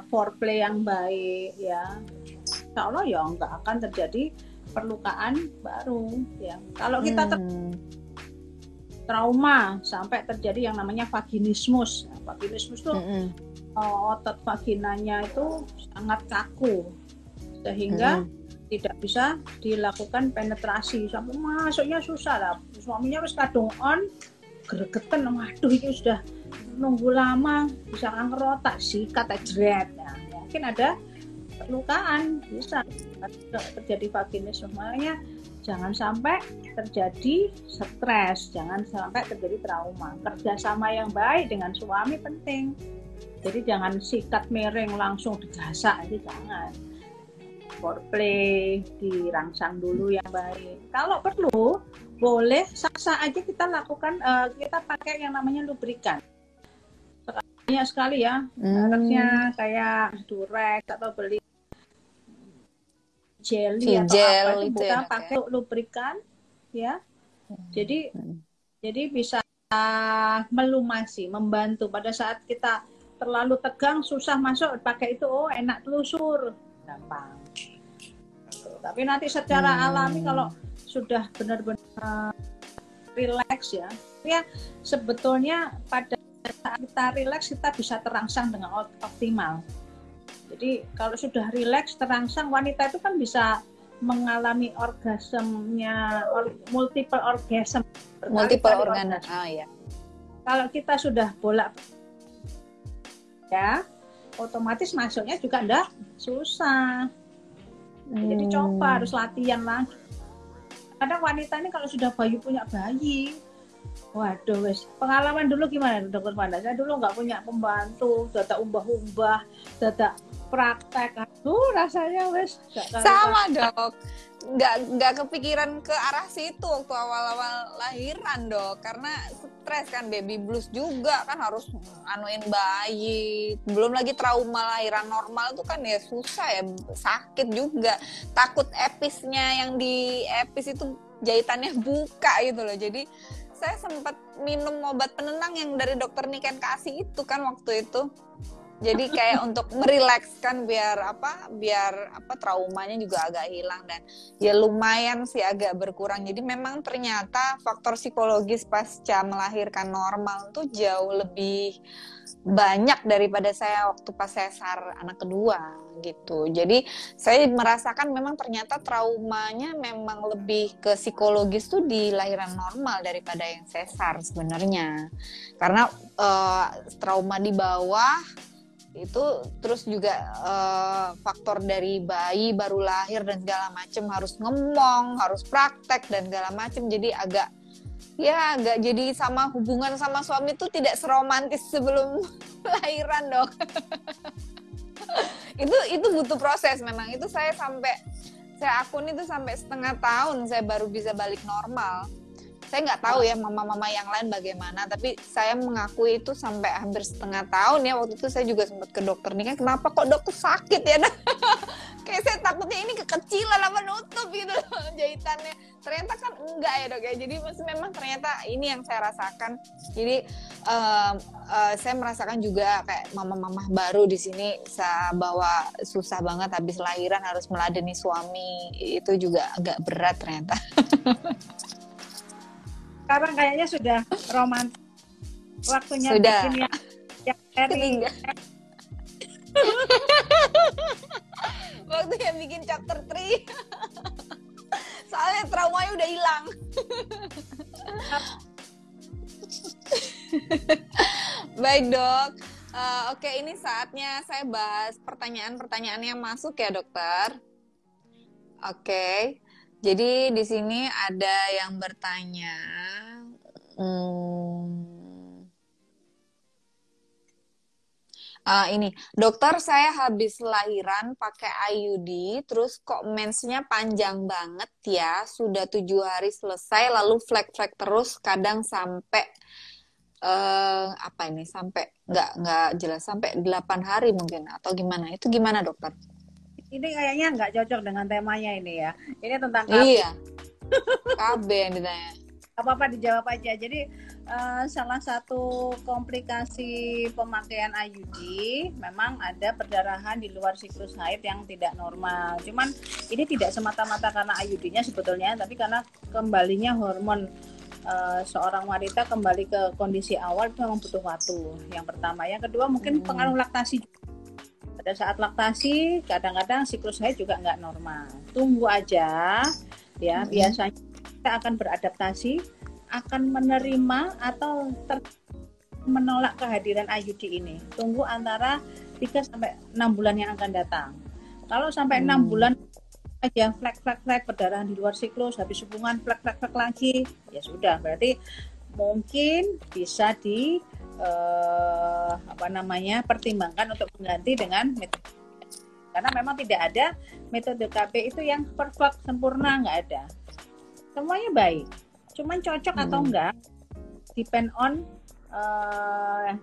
foreplay yang baik ya, insya Allah ya nggak akan terjadi perlukaan baru ya. Kalau kita trauma sampai terjadi yang namanya vaginismus. Nah, vaginismus tuh otot vaginanya itu sangat kaku sehingga tidak bisa dilakukan penetrasi, sampai masuknya susah lah. Suaminya harus kadung on, gregetan, waduh ini sudah nunggu lama, bisa ngerotak sikat jeret. Nah, mungkin ada perlukaan, bisa terjadi vaginisme. Makanya jangan sampai terjadi stres, jangan sampai terjadi trauma. Kerjasama yang baik dengan suami penting. Jadi jangan sikat miring langsung digasak, itu jangan. Foreplay, dirangsang dulu yang baik. Kalau perlu, boleh sah-sah aja kita lakukan, kita pakai yang namanya lubrikan. Banyak sekali ya, mereknya kayak Durex atau beli jelly atau gel apa itu itu kita ya, pakai lubrikan, ya. Jadi bisa melumasi, membantu pada saat kita terlalu tegang, susah masuk, pakai itu, oh enak telusur, gampang. Tapi nanti secara alami kalau sudah benar-benar rileks ya sebetulnya pada saat kita rileks kita bisa terangsang dengan optimal. Jadi kalau sudah rileks terangsang, wanita itu kan bisa mengalami orgasmenya, multiple orgasm. organ. Ya. Kalau kita sudah bolak ya, otomatis masuknya juga enggak susah. Jadi coba harus latihan lagi. Kadang wanita ini kalau sudah punya bayi, waduh wes. Pengalaman dulu gimana Dokter Wanda? Saya dulu nggak punya pembantu, dadak umbah-umbah, dadak praktek. Aduh rasanya wes. Sama Dok. Nggak kepikiran ke arah situ waktu awal-awal lahiran Dok, karena stres kan, baby blues juga kan, harus anuin bayi, belum lagi trauma lahiran normal tuh kan ya susah ya, sakit juga, takut episnya yang di epis itu jahitannya buka gitu loh. Jadi saya sempat minum obat penenang yang dari dokter Niken kasih itu kan waktu itu. Jadi kayak untuk merilekskan biar traumanya juga agak hilang, dan ya lumayan sih agak berkurang. Jadi memang ternyata faktor psikologis pasca melahirkan normal tuh jauh lebih banyak daripada saya waktu pas sesar anak kedua gitu. Jadi saya merasakan memang ternyata traumanya memang lebih ke psikologis tuh di lahiran normal daripada yang sesar sebenarnya. Karena trauma di bawah itu, terus juga faktor dari bayi baru lahir dan segala macam, harus ngemong, harus praktek dan segala macam, jadi agak jadi sama hubungan sama suami tuh tidak seromantis sebelum lahiran Dok. itu butuh proses memang. Itu saya akun itu sampai setengah tahun saya baru bisa balik normal. Saya nggak tahu ya mama-mama yang lain bagaimana, tapi saya mengakui itu sampai hampir setengah tahun ya. Waktu itu saya juga sempat ke dokter nih kan, kenapa kok dokter sakit ya? Kayak saya takutnya ini kekecilan apa nutup gitu jahitannya. Ternyata kan enggak ya Dok ya. Jadi memang ternyata ini yang saya rasakan. Jadi saya merasakan juga kayak mama-mama baru di sini, bahwa susah banget habis lahiran harus meladeni suami. Itu juga agak berat ternyata. Sekarang kayaknya sudah romantis, waktunya sudah. bikin yang ketiga. Waktunya bikin chapter 3. Soalnya traumanya udah hilang. Baik Dok, oke, ini saatnya saya bahas pertanyaan-pertanyaan yang masuk ya Dokter. Oke. Jadi di sini ada yang bertanya, ini, dokter, saya habis lahiran pakai IUD, terus kok mensnya panjang banget ya, sudah 7 hari selesai, lalu flek-flek terus, kadang sampai sampai nggak jelas, sampai 8 hari mungkin, atau gimana? Itu gimana dokter? Ini kayaknya nggak cocok dengan temanya ini ya. Ini tentang KB. Iya. KB yang ditanya. Apa-apa dijawab aja. Jadi salah satu komplikasi pemakaian IUD memang ada perdarahan di luar siklus haid yang tidak normal. Cuman ini tidak semata-mata karena IUD-nya sebetulnya, tapi karena kembalinya hormon seorang wanita kembali ke kondisi awal itu memang butuh waktu. Yang pertama, yang kedua mungkin pengaruh laktasi. Pada saat laktasi, kadang-kadang siklus haid juga nggak normal. Tunggu aja, ya. Biasanya kita akan beradaptasi, akan menerima atau menolak kehadiran IUD ini. Tunggu antara 3 sampai 6 bulan yang akan datang. Kalau sampai 6 bulan aja flek perdarahan di luar siklus, habis hubungan flek lagi, ya sudah, berarti mungkin bisa pertimbangkan untuk mengganti dengan metode, karena memang tidak ada metode KB itu yang perfect, sempurna, nggak ada. Semuanya baik, cuman cocok atau enggak depend on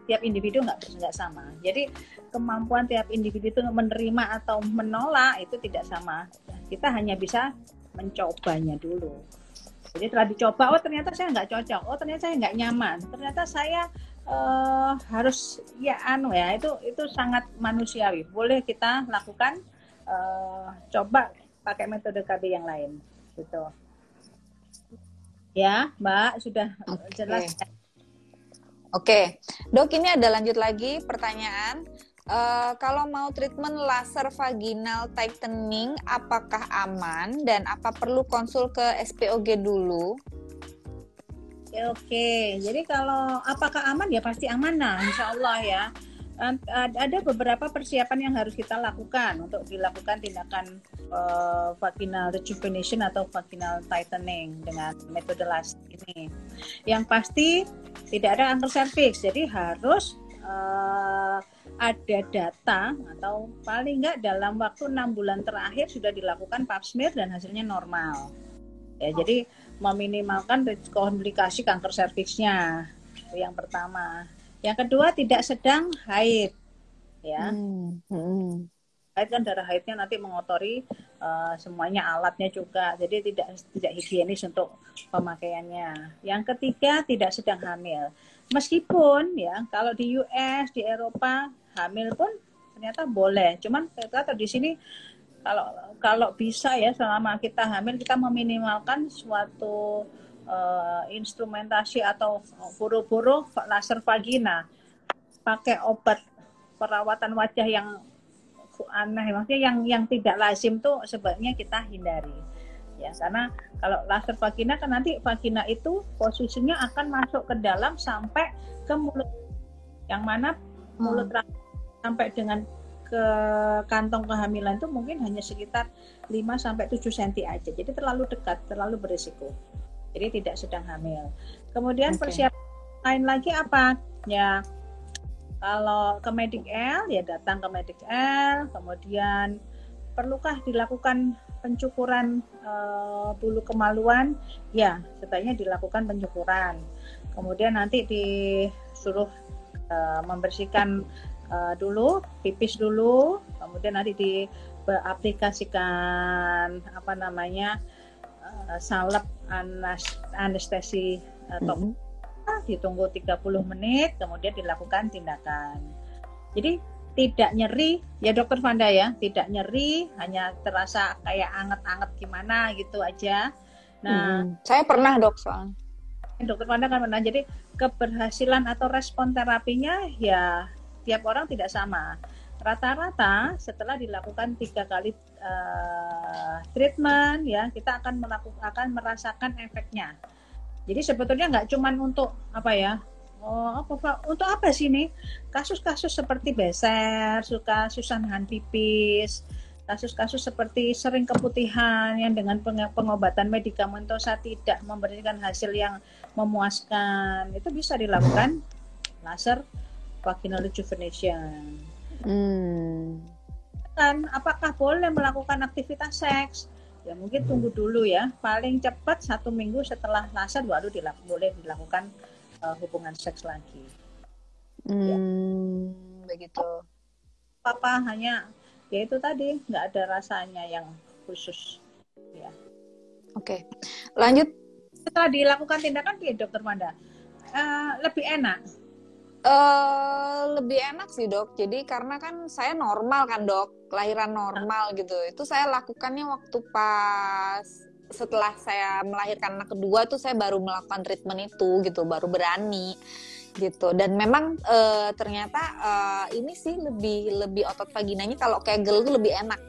tiap individu nggak sama. Jadi kemampuan tiap individu itu menerima atau menolak itu tidak sama. Kita hanya bisa mencobanya dulu. Jadi setelah dicoba, oh ternyata saya nggak cocok, oh ternyata saya nggak nyaman, ternyata saya harus itu sangat manusiawi. Boleh kita lakukan, coba pakai metode KB yang lain, gitu. Ya, Mbak, sudah jelas. Oke, Dok, ini ada lanjut lagi pertanyaan. Kalau mau treatment laser vaginal tightening, apakah aman dan apa perlu konsul ke SPOG dulu? Oke. Jadi kalau apakah aman, ya pasti aman, nah, insya Allah ya. Ada beberapa persiapan yang harus kita lakukan untuk dilakukan tindakan vaginal rejuvenation atau vaginal tightening dengan metode laser ini. Yang pasti tidak ada kanker serviks, jadi harus ada data atau paling nggak dalam waktu 6 bulan terakhir sudah dilakukan pap smear dan hasilnya normal. Ya, jadi meminimalkan risiko komplikasi kanker serviksnya. Itu yang pertama. Yang kedua, tidak sedang haid. Ya. Haid kan darah haidnya nanti mengotori semuanya, alatnya juga. Jadi tidak higienis untuk pemakaiannya. Yang ketiga, tidak sedang hamil. Meskipun ya kalau di US, di Eropa hamil pun ternyata boleh. Cuman ternyata di sini kalau bisa ya, selama kita hamil kita meminimalkan suatu instrumentasi atau buru-buru laser vagina, pakai obat perawatan wajah yang aneh, maksudnya yang tidak lazim tuh sebaiknya kita hindari ya, karena kalau laser vagina kan nanti vagina itu posisinya akan masuk ke dalam sampai ke mulut, yang mana mulut sampai dengan ke kantong kehamilan itu mungkin hanya sekitar 5-7 cm aja, jadi terlalu dekat, terlalu berisiko, jadi tidak sedang hamil. Kemudian persiapan lain lagi apa ya, kalau ke Medik L ya datang ke Medik L. Kemudian perlukah dilakukan pencukuran bulu kemaluan? Ya, sebaiknya dilakukan pencukuran. Kemudian nanti disuruh membersihkan dulu, pipis dulu. Kemudian nanti diaplikasikan salep anestesi atau ditunggu 30 menit, kemudian dilakukan tindakan. Jadi tidak nyeri ya Dokter Vanda ya, tidak nyeri, hanya terasa kayak anget-anget gimana gitu aja. Nah, saya pernah Dok soalnya. Dokter Vanda kan pernah. Jadi keberhasilan atau respon terapinya ya tiap orang tidak sama. Rata-rata setelah dilakukan 3 kali treatment ya, kita akan merasakan efeknya. Jadi sebetulnya nggak cuman untuk untuk apa sih nih? Kasus-kasus seperti beser, susah nahan pipis, kasus-kasus seperti sering keputihan yang dengan pengobatan medikamentosa tidak memberikan hasil yang memuaskan, itu bisa dilakukan laser vaginal rejuvenation. Dan apakah boleh melakukan aktivitas seks? Ya mungkin tunggu dulu ya, paling cepat 1 minggu setelah laser baru boleh dilakukan hubungan seks lagi. Begitu. Apa hanya ya itu tadi, nggak ada rasanya yang khusus ya. Oke. Lanjut. Setelah dilakukan tindakan ya Dokter Manda, lebih enak. Lebih enak sih Dok. Jadi karena kan saya normal kan Dok, kelahiran normal gitu. Itu saya lakukannya waktu pas setelah saya melahirkan anak kedua tuh saya baru melakukan treatment itu gitu, baru berani. gitu. Dan memang ternyata ini sih lebih otot vaginanya kalau Kegel tuh lebih enak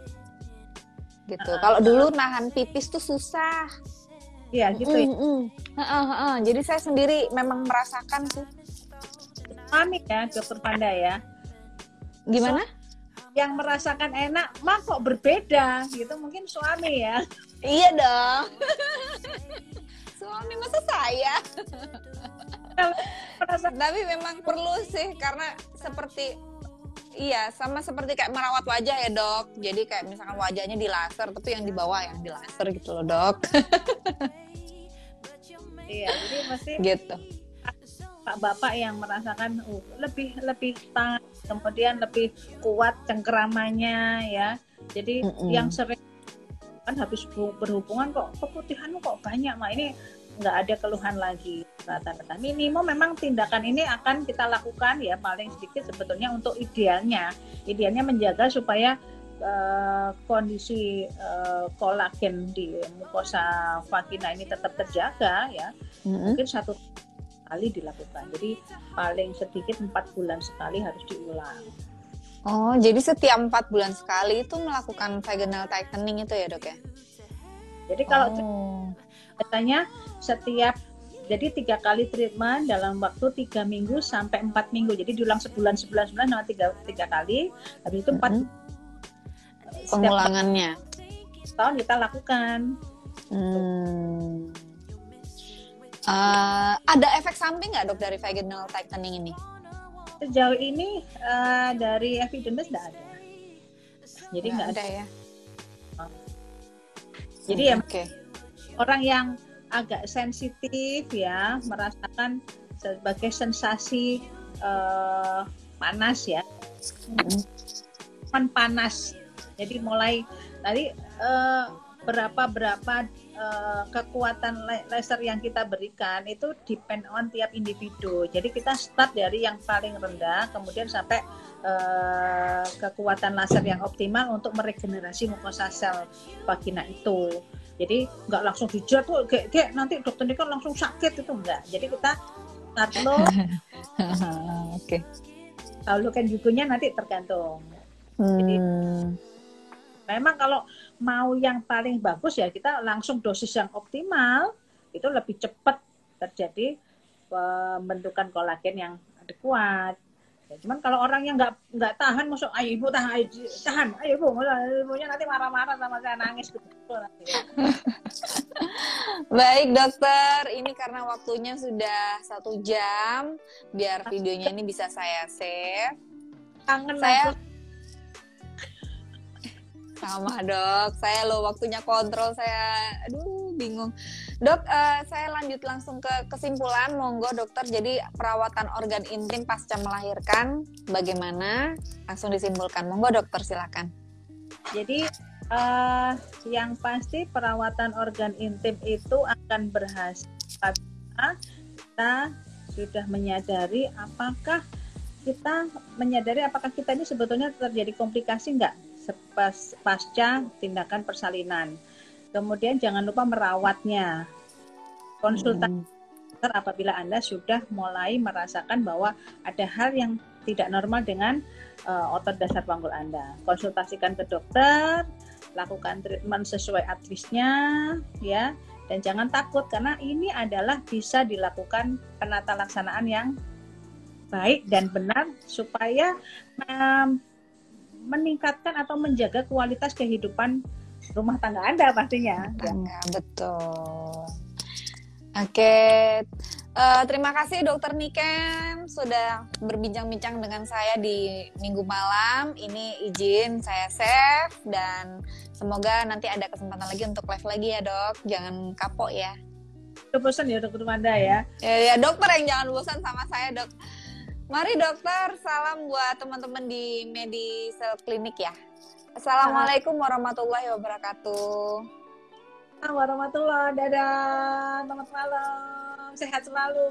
gitu. Kalau dulu nahan pipis tuh susah. Iya gitu ya. Jadi saya sendiri memang merasakan sih. Suami ya Dokter Panda ya. Gimana? Yang merasakan enak mah kok berbeda gitu, mungkin suami ya. Iya dong. Suami masa saya. Tapi memang perlu sih karena seperti iya sama seperti kayak merawat wajah ya dok. Jadi kayak misalkan wajahnya di laser tapi yang di bawah yang di laser gitu loh dok. Iya jadi mesti gitu. Pak Bapak yang merasakan lebih tahan, kemudian lebih kuat cengkeramannya ya. Jadi yang sering kan habis berhubungan kok keputihanmu kok banyak, mah ini nggak ada keluhan lagi rata-rata. Minimum memang tindakan ini akan kita lakukan ya paling sedikit sebetulnya untuk idealnya menjaga supaya kondisi kolagen di mukosa vagina ini tetap terjaga ya. Mungkin 1 kali dilakukan. Jadi paling sedikit 4 bulan sekali harus diulang. Oh, jadi setiap 4 bulan sekali itu melakukan vaginal tightening itu ya dok ya? Jadi kalau biasanya jadi 3 kali treatment dalam waktu 3 minggu sampai 4 minggu. Jadi diulang sebulan nah 3 kali. Habis itu 4 pengulangannya. Tahun kita lakukan. Ada efek samping nggak dok dari vaginal tightening ini? Sejauh ini dari evidence tidak ada. Jadi nggak ada ya. Jadi ya orang yang agak sensitif ya merasakan sebagai sensasi panas ya, panas. Jadi mulai tadi berapa kekuatan laser yang kita berikan itu depend on tiap individu. Jadi kita start dari yang paling rendah, kemudian sampai kekuatan laser yang optimal untuk meregenerasi mukosa sel vagina itu. Jadi nggak langsung dijet tuh, kayak nanti dokter ini kan langsung sakit itu enggak. Jadi kita start low. Kalau kan bukunya nanti tergantung. Jadi memang kalau mau yang paling bagus ya kita langsung dosis yang optimal, itu lebih cepat terjadi pembentukan kolagen yang adekuat. Ya, cuman kalau orang yang nggak tahan, masuk ayo ibu tahan, ayo ibu, ibunya nanti marah-marah sama saya nangis gitu. Baik dokter, ini karena waktunya sudah 1 jam, biar videonya ini bisa saya save. Kangen saya sama dok, saya loh waktunya kontrol saya, aduh bingung. Dok, saya lanjut langsung ke kesimpulan, monggo dokter. Jadi perawatan organ intim pasca melahirkan bagaimana? Langsung disimpulkan, monggo dokter silakan. Jadi yang pasti perawatan organ intim itu akan berhasil apabila kita sudah menyadari apakah kita ini sebetulnya terjadi komplikasi enggak pasca tindakan persalinan. Kemudian jangan lupa merawatnya. Konsultasi dokter apabila Anda sudah mulai merasakan bahwa ada hal yang tidak normal dengan otot dasar panggul Anda. Konsultasikan ke dokter, lakukan treatment sesuai atlisnya ya, dan jangan takut karena ini adalah bisa dilakukan penata laksanaan yang baik dan benar supaya meningkatkan atau menjaga kualitas kehidupan rumah tangga Anda pastinya. Betul. Oke, terima kasih Dokter Niken sudah berbincang-bincang dengan saya di Minggu malam. Ini izin saya save dan semoga nanti ada kesempatan lagi untuk live lagi ya dok. Jangan kapok ya. Bosan ya Dokter Wanda ya. Ya dokter yang jangan bosan sama saya dok. Mari dokter, salam buat teman-teman di Medisel Klinik ya. Assalamualaikum warahmatullahi wabarakatuh. Warahmatullahi, dadah, selamat malam, sehat selalu.